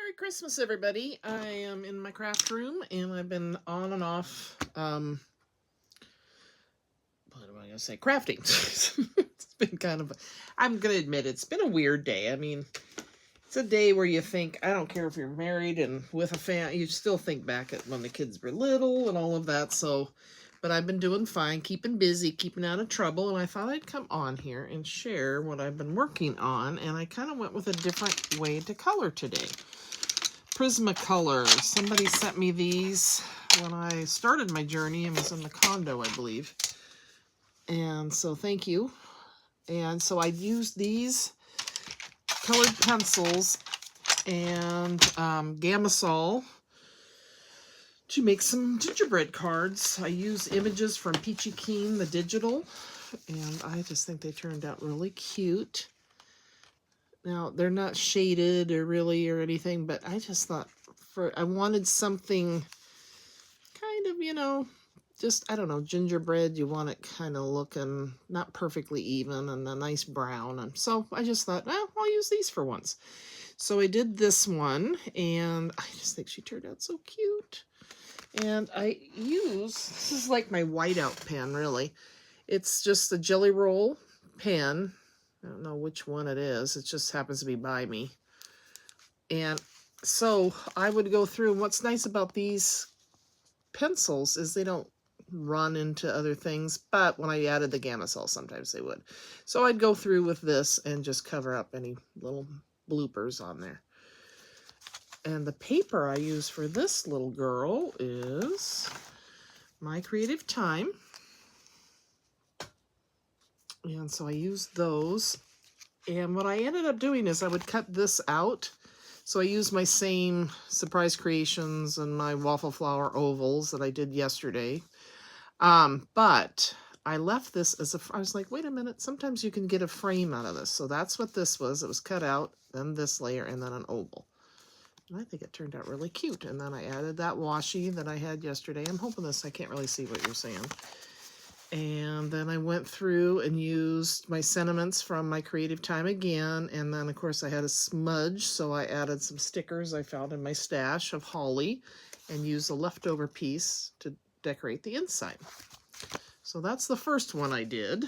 Merry Christmas, everybody. I am in my craft room, and I've been on and off, what am I going to say, crafting. It's been kind of, I'm going to admit, it's been a weird day. I mean, it's a day where you think, I don't care if you're married and with a family, you still think back at when the kids were little and all of that, so, but I've been doing fine, keeping busy, keeping out of trouble, and I thought I'd come on here and share what I've been working on, and I kind of went with a different way to color today. Prismacolor. Somebody sent me these when I started my journey. It was in the condo, I believe. And so thank you. And so I used these colored pencils and Gamasol to make some gingerbread cards. I use images from Peachy Keen, the digital, and I just think they turned out really cute. Now, they're not shaded or anything, but I just thought I wanted something kind of, just, I don't know, gingerbread. You want it kind of looking not perfectly even and a nice brown. And so I just thought, well, I'll use these for once. So I did this one, and I just think she turned out so cute. And this is like my whiteout pen, really. It's just a Jelly Roll pen. I don't know which one it is. It just happens to be by me. And so I would go through, and what's nice about these pencils is they don't run into other things, but when I added the Gamasol, sometimes they would. So I'd go through with this and just cover up any little bloopers on there. And the paper I use for this little girl is My Creative Time. And so I used those. And what I ended up doing is I would cut this out. So I used my same Surprise Creations and my waffle flower ovals that I did yesterday. But I left this as I was like, wait a minute, sometimes you can get a frame out of this. So that's what this was. It was cut out, then this layer, and then an oval. And I think it turned out really cute. And then I added that washi that I had yesterday. I'm hoping I can't really see what you're saying. And then I went through and used my sentiments from My Creative Time again. And then, of course, I had a smudge, so I added some stickers I found in my stash of holly and used a leftover piece to decorate the inside. So that's the first one I did.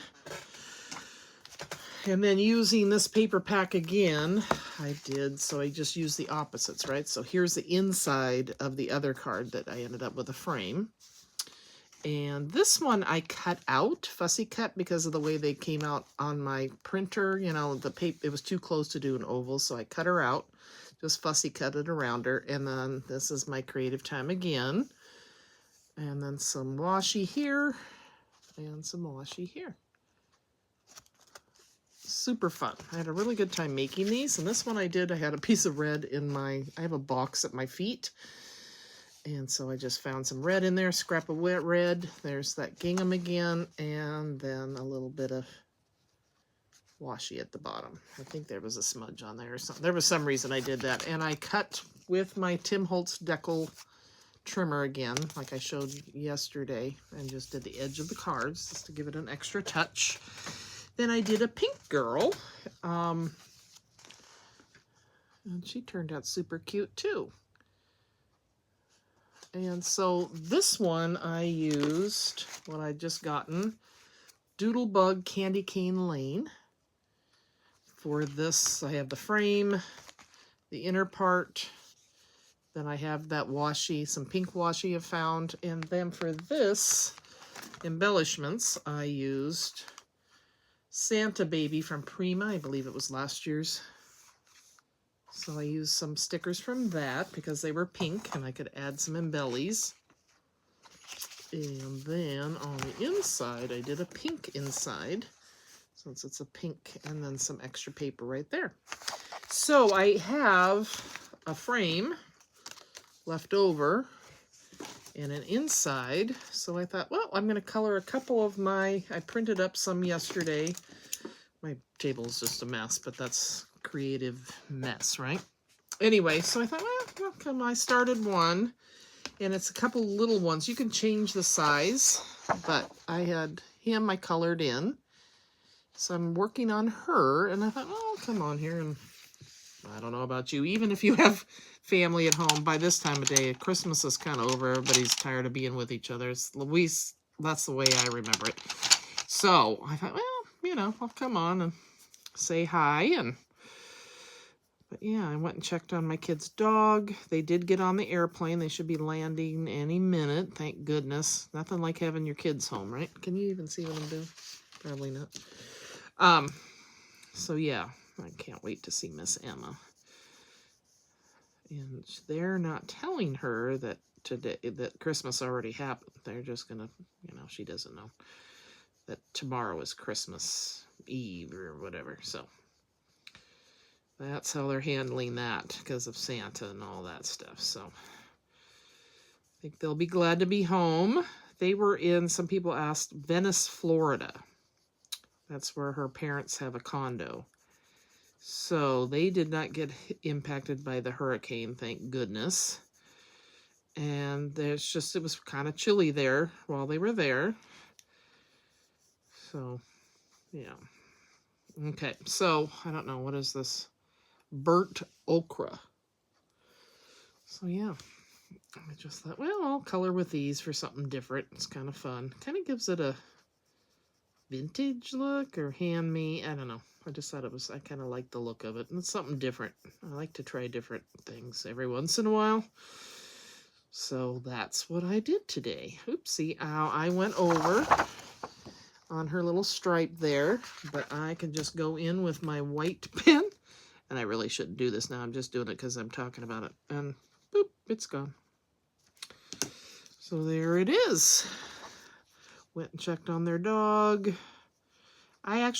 And then using this paper pack again, I just used the opposites, right? So here's the inside of the other card that I ended up with a frame. And this one I cut out, fussy cut, because of the way they came out on my printer. The paper, it was too close to do an oval, so I cut her out, just fussy cut it around her. And then this is My Creative Time again. And then some washi here, and some washi here. Super fun. I had a really good time making these. And this one I had a piece of red I have a box at my feet. And so I just found some red in there, scrap of wet red. There's that gingham again, and then a little bit of washi at the bottom. I think there was a smudge on there or something. There was some reason I did that. And I cut with my Tim Holtz Decal trimmer again, like I showed yesterday, and just did the edge of the cards just to give it an extra touch. Then I did a pink girl, and she turned out super cute too. And so this one I used, what I'd just gotten, Doodlebug Candy Cane Lane. For this, I have the frame, the inner part, then I have that washi, some pink washi I found, and then for this, embellishments, I used Santa Baby from Prima. I believe it was last year's. So I used some stickers from that because they were pink and I could add some embellies. And then on the inside, I did a pink inside, since it's a pink, and then some extra paper right there. So I have a frame left over and an inside. So I thought, well, I'm going to color a couple of I printed up some yesterday. My table is just a mess, but that's creative mess, right? Anyway, so I thought, well, come, I started one, and it's a couple little ones. You can change the size, but I had him I colored in. So I'm working on her, and I thought, oh, I'll come on here and I don't know about you. Even if you have family at home, by this time of day, Christmas is kind of over. Everybody's tired of being with each other. It's Louise, that's the way I remember it. So I thought, well, I'll come on and say hi. But yeah, I went and checked on my kid's dog. They did get on the airplane. They should be landing any minute. Thank goodness. Nothing like having your kids home, right? Can you even see what I'm doing? Probably not. So yeah, I can't wait to see Miss Emma. And they're not telling her that Christmas already happened. They're just gonna, she doesn't know that tomorrow is Christmas Eve or whatever. So that's how they're handling that because of Santa and all that stuff. So I think they'll be glad to be home. They were in, some people asked, Venice, Florida. That's where her parents have a condo. So they did not get impacted by the hurricane, thank goodness. And it was kind of chilly there while they were there. So, yeah. Okay, so I don't know, what is this? Burnt okra. So yeah, I just thought, well, I'll color with these for something different. It's kind of fun. Kind of gives it a vintage look or handmade. I don't know. I just thought I kind of like the look of it. And it's something different. I like to try different things every once in a while. So that's what I did today. Oopsie, I went over on her little stripe there, but I can just go in with my white pen. And I really shouldn't do this now. I'm just doing it because I'm talking about it. And boop, it's gone. So there it is. Went and checked on their dog. I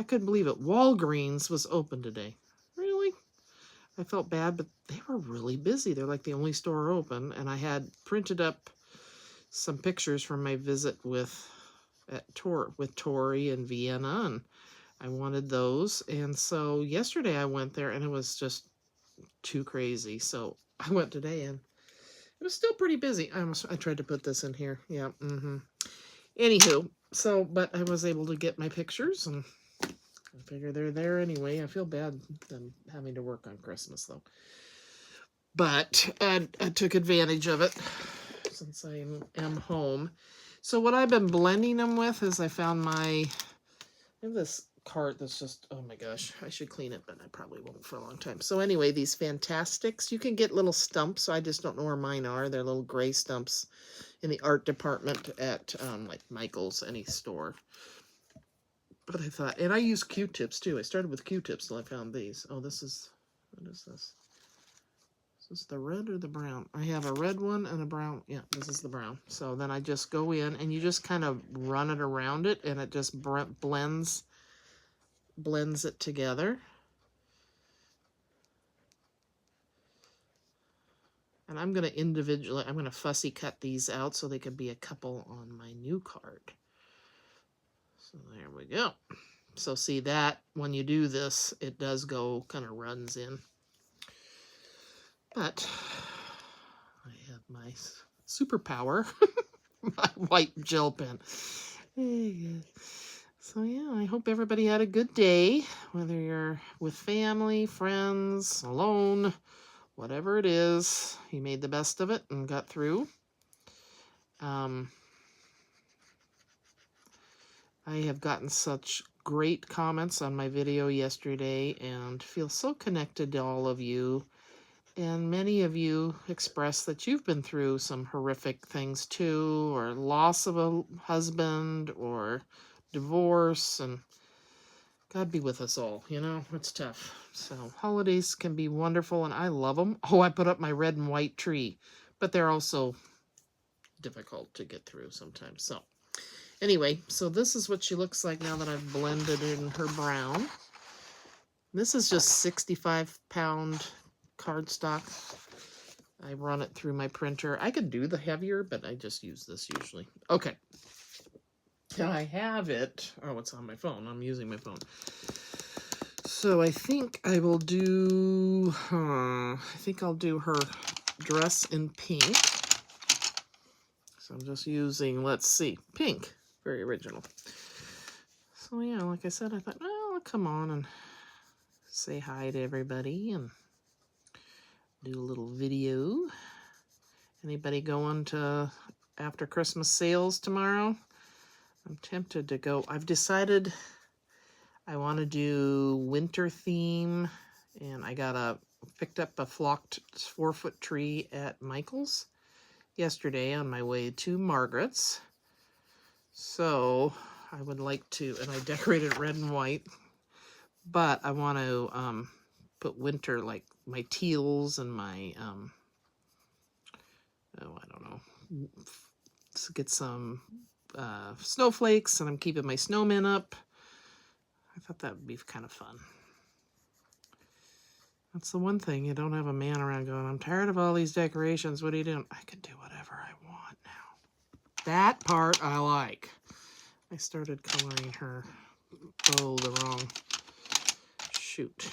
couldn't believe it. Walgreens was open today. Really? I felt bad, but they were really busy. They're like the only store open. And I had printed up some pictures from my visit with Tori in Vienna, and I wanted those. And so yesterday I went there, and it was just too crazy. So I went today, and it was still pretty busy. I tried to put this in here. Yeah. Anywho, but I was able to get my pictures, and I figure they're there anyway. I feel bad them having to work on Christmas, though. But I took advantage of it since I am home. So what I've been blending them with is I have this cart that's just, oh my gosh, I should clean it, but I probably won't for a long time. So anyway, these Fantastics, you can get little stumps. I just don't know where mine are. They're little gray stumps in the art department at like Michael's, any store. But I thought, and I use Q-tips too. I started with Q-tips till I found these. Oh, what is this? Is this the red or the brown? I have a red one and a brown. Yeah, this is the brown. So then I just go in and you just kind of run it around it, and it just blends it together. And I'm going to fussy cut these out so they could be a couple on my new card. So there we go. So see that when you do this, it does go, kind of runs in. But I have my superpower, my white gel pen. So yeah, I hope everybody had a good day, whether you're with family, friends, alone, whatever it is. You made the best of it and got through. I have gotten such great comments on my video yesterday and feel so connected to all of you. And many of you express that you've been through some horrific things too, or loss of a husband, or divorce, and God be with us all, it's tough. So holidays can be wonderful, and I love them. Oh, I put up my red and white tree, but they're also difficult to get through sometimes. So anyway, so this is what she looks like now that I've blended in her brown. This is just 65-pound cardstock. I run it through my printer. I could do the heavier, but I just use this usually. Okay. I have it. Oh, it's on my phone. I'm using my phone. So I think I will do, I think I'll do her dress in pink. So I'm just using, let's see, pink. Very original. So yeah, like I said, I thought, well, I'll come on and say hi to everybody and do a little video. Anybody going to after Christmas sales tomorrow? I'm tempted to go. I've decided I want to do winter theme, and I picked up a flocked 4-foot tree at Michael's yesterday on my way to Margaret's. So I would like to, and I decorated red and white, but I want to put winter, like my teals and my, oh, I don't know, get some snowflakes, and I'm keeping my snowmen up. I thought that would be kind of fun. That's the one thing. You don't have a man around going, I'm tired of all these decorations. What are you doing? I can do whatever I want now. That part I like. I started coloring her bow the wrong shoot.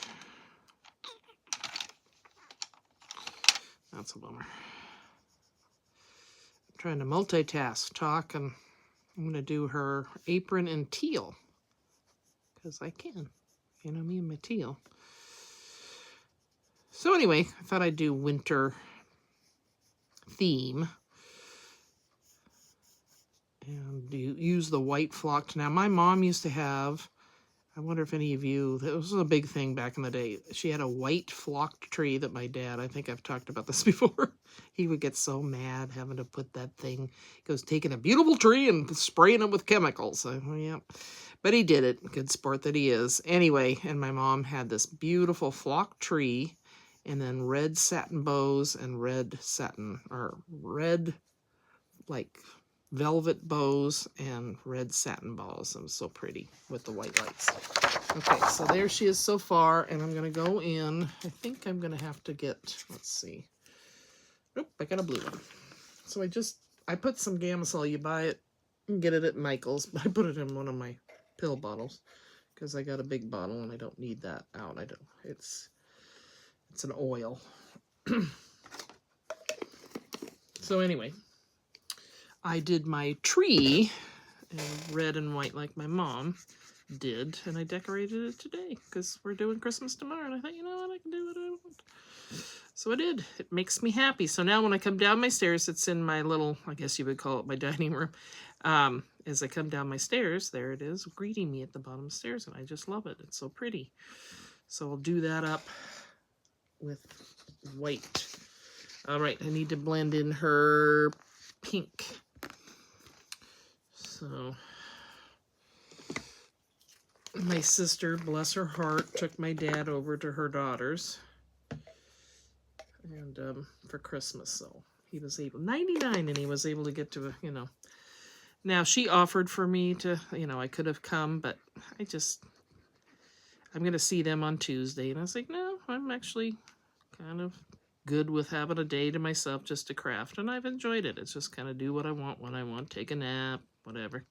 That's a bummer. I'm trying to multitask, talk, and I'm going to do her apron in teal. Because I can. You know me and my teal. So anyway, I thought I'd do winter theme. And use the white flocked. Now, my mom used to have, I wonder if any of you, this was a big thing back in the day. She had a white flocked tree that my dad, I think I've talked about this before, he would get so mad having to put that thing. He goes, taking a beautiful tree and spraying it with chemicals. Well, yeah. But he did it. Good sport that he is. Anyway, and my mom had this beautiful flocked tree, and then red satin bows and red satin, or red, like, velvet bows and red satin balls. It was so pretty with the white lights. Okay, so there she is so far, and I'm going to go in. I think I'm going to have to get, let's see. Nope, I got a blue one. So I put some Gamsol. You buy it and get it at Michael's, but I put it in one of my pill bottles because I got a big bottle and I don't need that out. I don't. It's an oil. So anyway, I did my tree in red and white like my mom did, and I decorated it today because we're doing Christmas tomorrow, and I thought, you know what, I can do what I want. So I did. It makes me happy. So now when I come down my stairs, it's in my little, I guess you would call it my dining room. As I come down my stairs, there it is, greeting me at the bottom of the stairs, and I just love it. It's so pretty. So I'll do that up with white. All right, I need to blend in her pink. So my sister, bless her heart, took my dad over to her daughter's and for Christmas. So he was able, 99, and he was able to get to, you know. Now she offered for me to, you know, I could have come, but I'm going to see them on Tuesday. And I was like, no, I'm actually kind of good with having a day to myself just to craft. And I've enjoyed it. It's just kind of do what I want when I want, take a nap, whatever.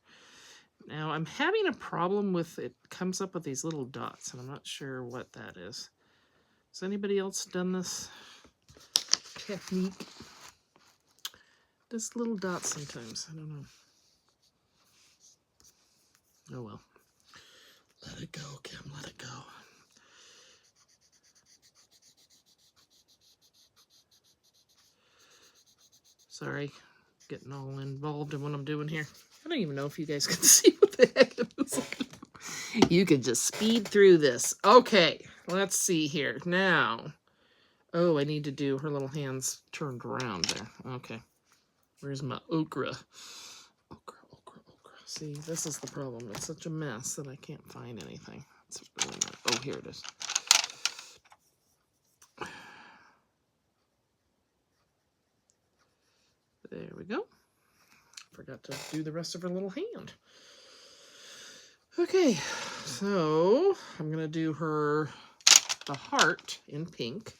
Now I'm having a problem with, it comes up with these little dots, and I'm not sure what that is. Has anybody else done this technique? Just little dots sometimes. I don't know. Oh well. Let it go, Kim. Let it go. Sorry, getting all involved in what I'm doing here. I don't even know if you guys can see what the heck it is. You could just speed through this. Okay, let's see here. Now, oh, I need to do her little hands turned around there. Okay, where's my okra? Okra. See, this is the problem. It's such a mess that I can't find anything. It's really not. Oh, here it is. There we go. Forgot to do the rest of her little hand. Okay, so I'm going to do the heart in pink.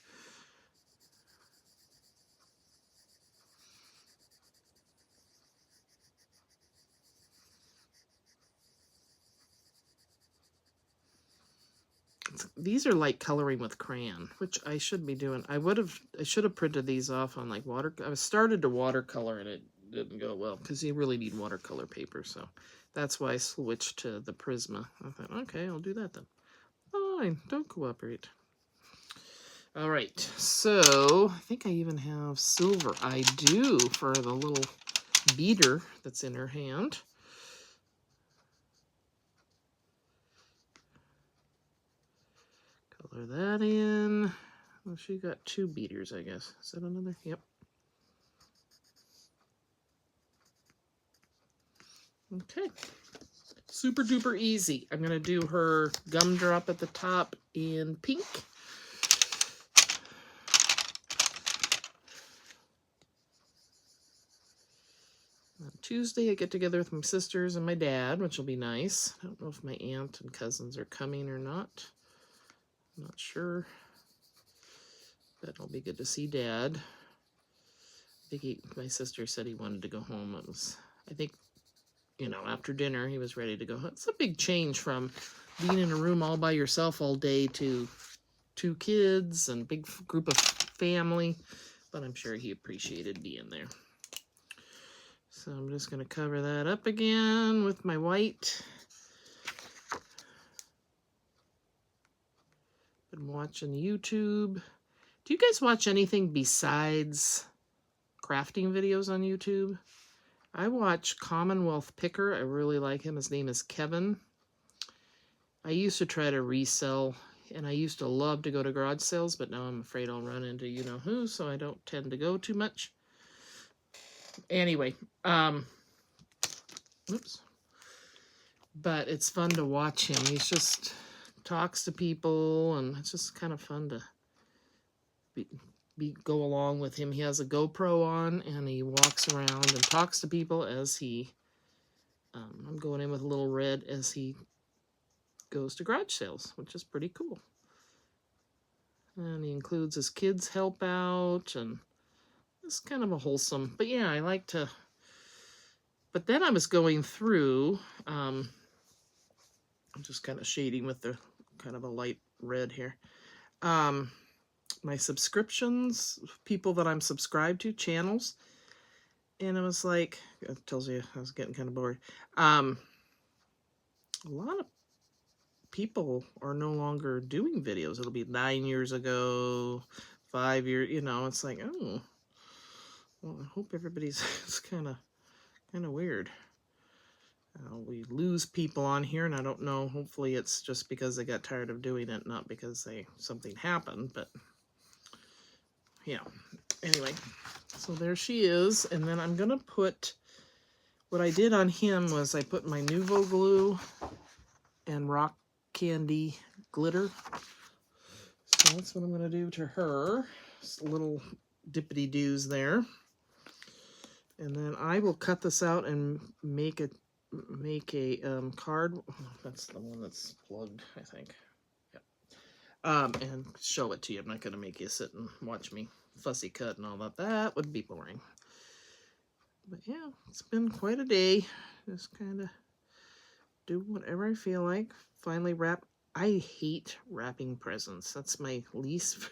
These are like coloring with crayon, which I should be doing. I should have printed these off on like water. I started to watercolor and it didn't go well because you really need watercolor paper. So that's why I switched to the Prisma. I thought, okay, I'll do that then. All fine. Don't cooperate. All right, so I think I even have silver. I do, for the little beater that's in her hand. Color that in. Well, she got 2 beaters, I guess. Is that another? Yep. Okay. Super duper easy. I'm going to do her gumdrop at the top in pink. On Tuesday, I get together with my sisters and my dad, which will be nice. I don't know if my aunt and cousins are coming or not. I'm not sure. But it'll be good to see Dad. I think my sister said he wanted to go home. It was, I think, you know, after dinner, he was ready to go home. It's a big change from being in a room all by yourself all day to 2 kids and big group of family. But I'm sure he appreciated being there. So I'm just going to cover that up again with my white. Been watching YouTube. Do you guys watch anything besides crafting videos on YouTube? I watch Commonwealth Picker. I really like him. His name is Kevin. I used to try to resell, and I used to love to go to garage sales, but now I'm afraid I'll run into you-know-who, so I don't tend to go too much. Anyway, oops. But it's fun to watch him. He's just talks to people, and it's just kind of fun to go along with him. He has a GoPro on, and he walks around and talks to people as he, I'm going in with a little red as he goes to garage sales, which is pretty cool. And he includes his kids help out, and it's kind of a wholesome, but yeah, I like to, but then I was going through, I'm just kind of shading with the kind of a light red here. My subscriptions, people that I'm subscribed to, channels, and it was like, it tells you I was getting kind of bored. A lot of people are no longer doing videos. It'll be 9 years ago, 5 years, you know, it's like, oh, well, I hope everybody's, it's kind of weird. We lose people on here, and I don't know, hopefully it's just because they got tired of doing it, not because something happened, but yeah, anyway, so there she is. And then I'm gonna put, what I did on him was I put my Nuvo glue and rock candy glitter, so that's what I'm gonna do to her. Just little dippity doos there, and then I will cut this out and make a card. That's the one that's plugged, I think. And show it to you. I'm not going to make you sit and watch me fussy cut and all that. That would be boring. But yeah, it's been quite a day. Just kind of do whatever I feel like. Finally wrap. I hate wrapping presents. That's my least.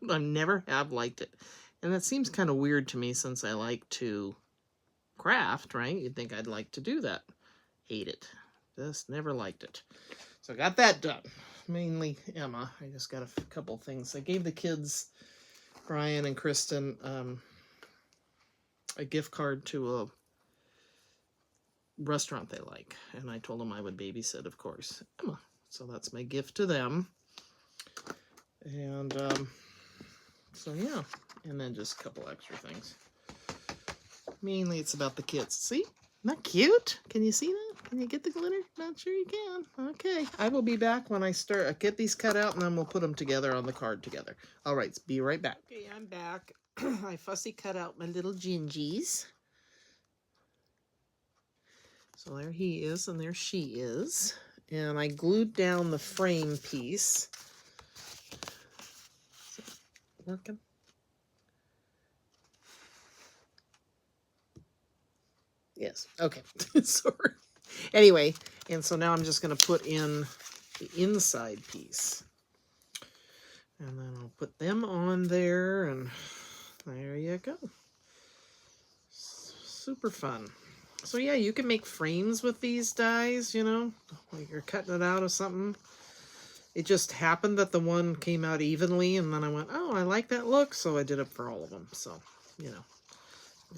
I never have liked it. And that seems kind of weird to me since I like to craft, right? You'd think I'd like to do that. Hate it. Just never liked it. So I got that done. Mainly Emma. I just got a couple things. I gave the kids, Brian and Kristen, a gift card to a restaurant they like, and I told them I would babysit, of course, Emma. So that's my gift to them. And so yeah, and then just a couple extra things. Mainly it's about the kids. See? Not cute? Can you see that? Can you get the glitter? Not sure you can. Okay. I will be back when I start. Get these cut out, and then we'll put them together on the card together. All right. Be right back. Okay, I'm back. I fussy cut out my little gingies. So there he is, and there she is. And I glued down the frame piece. Is it working? Yes. Okay. Sorry. Anyway, and so now I'm just going to put in the inside piece. And then I'll put them on there, and there you go. Super fun. So yeah, you can make frames with these dies, you know, like you're cutting it out of something. It just happened that the one came out evenly, and then I went, oh, I like that look, so I did it for all of them. So, you know,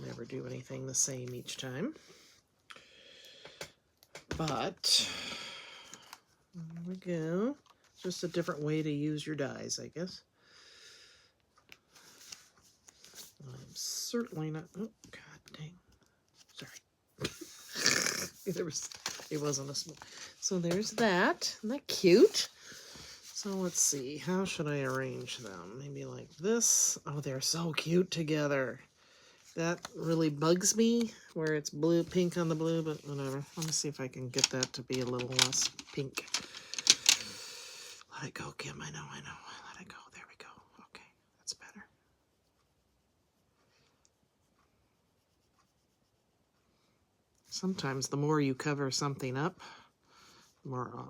never do anything the same each time. But, there we go. Just a different way to use your dies, I guess. I'm certainly not, oh, god dang. Sorry. It wasn't a small. So there's that. Isn't that cute? So let's see. How should I arrange them? Maybe like this. Oh, they're so cute together. That really bugs me where it's blue, pink on the blue, but whatever. Let me see if I can get that to be a little less pink. Let it go, Kim. I know. Let it go. There we go. Okay, that's better. Sometimes the more you cover something up, the more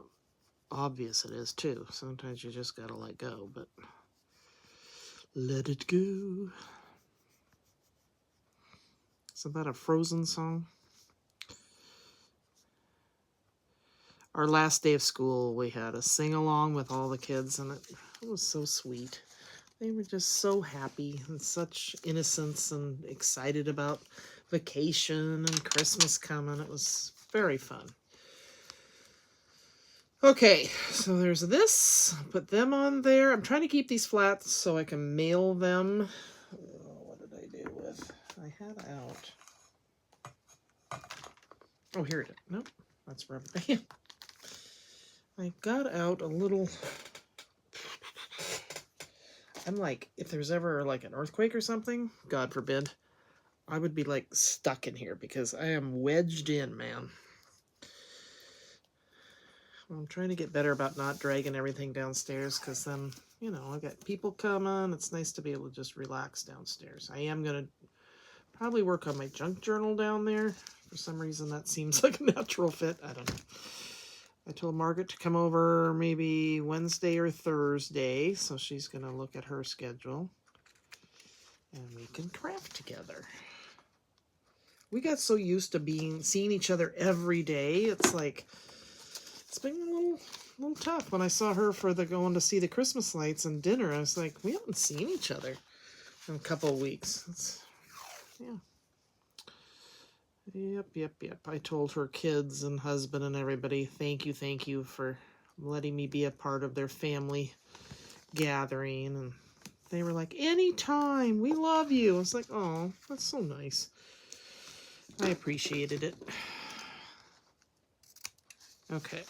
obvious it is too. Sometimes you just gotta let go, but let it go. Isn't that a Frozen song? Our last day of school, we had a sing-along with all the kids, and it was so sweet. They were just so happy and such innocence and excited about vacation and Christmas coming. It was very fun. Okay, so there's this. Put them on there. I'm trying to keep these flat so I can mail them. Oh, what did I do with? I had out. Oh, here it is. Nope, that's rubber band. I got out a little. I'm like, if there's ever like an earthquake or something, God forbid, I would be like stuck in here because I am wedged in, man. I'm trying to get better about not dragging everything downstairs because then, you know, I got people coming. It's nice to be able to just relax downstairs. I am going to probably work on my junk journal down there. For some reason, that seems like a natural fit. I don't know. I told Margaret to come over maybe Wednesday or Thursday, so she's going to look at her schedule. And we can craft together. We got so used to seeing each other every day. It's like, it's been a little tough. When I saw her for going to see the Christmas lights and dinner, I was like, we haven't seen each other in a couple of weeks. Yeah. Yep. I told her kids and husband and everybody, thank you for letting me be a part of their family gathering. And they were like, anytime, we love you. I was like, oh, that's so nice. I appreciated it. Okay.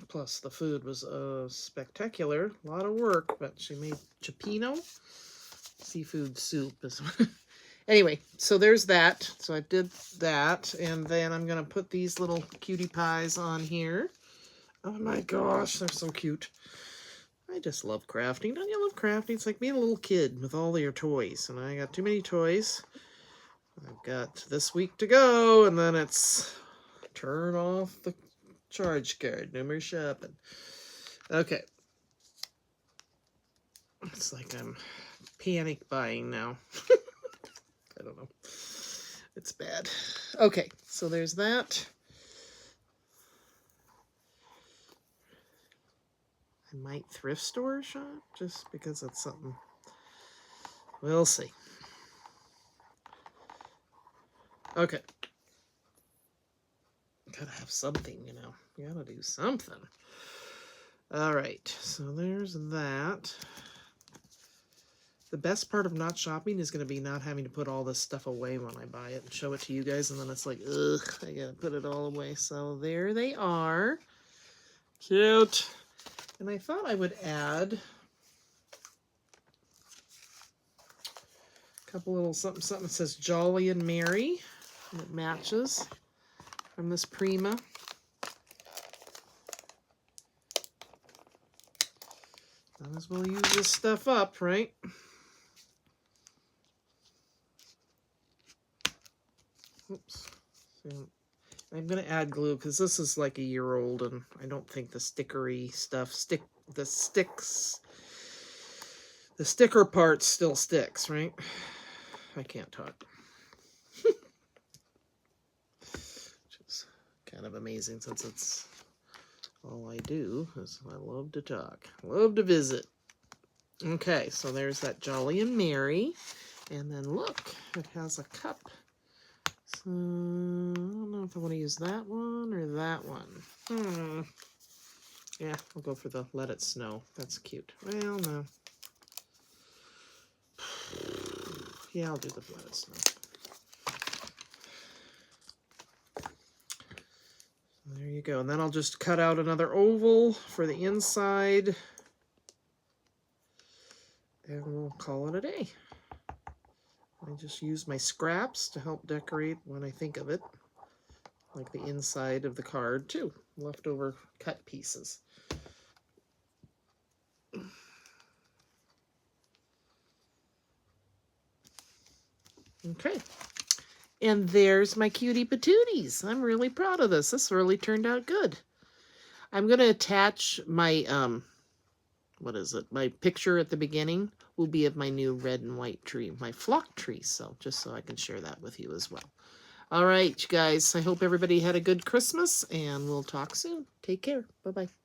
Plus, the food was spectacular. A lot of work, but she made cioppino. Seafood soup. Anyway, so there's that. So I did that, and then I'm going to put these little cutie pies on here. Oh my gosh, they're so cute. I just love crafting. Don't you love crafting? It's like being a little kid with all your toys, and I got too many toys. I've got this week to go, and then it's turn off the charge card. No more shopping. Okay. It's like I'm panic buying now. I don't know. It's bad. Okay, so there's that. I might thrift store shop just because it's something. We'll see. Okay. Gotta have something, you know. You gotta do something. All right, so there's that. The best part of not shopping is going to be not having to put all this stuff away when I buy it and show it to you guys, and then it's like, ugh, I gotta put it all away. So there they are. Cute. And I thought I would add a couple little something that says Jolly and Merry, and it matches from this Prima. Might as well use this stuff up, right? Oops. So I'm going to add glue because this is like a year old and I don't think the stickery stuff the sticker part still sticks, right? I can't talk. Which is kind of amazing since it's All I do is I love to talk. Love to visit. Okay, so there's that Jolly and Merry. And then look, it has a cup. So, I don't know if I want to use that one or that one. Yeah, I'll go for the Let It Snow. That's cute. Well, no. Yeah, I'll do the Let It Snow. There you go. And then I'll just cut out another oval for the inside. And we'll call it a day. I just use my scraps to help decorate when I think of it. Like the inside of the card, too. Leftover cut pieces. Okay. And there's my cutie patooties. I'm really proud of this. This really turned out good. I'm going to attach my, what is it? My picture at the beginning will be of my new red and white tree, my flock tree. So just so I can share that with you as well. All right, you guys. I hope everybody had a good Christmas, and we'll talk soon. Take care. Bye-bye.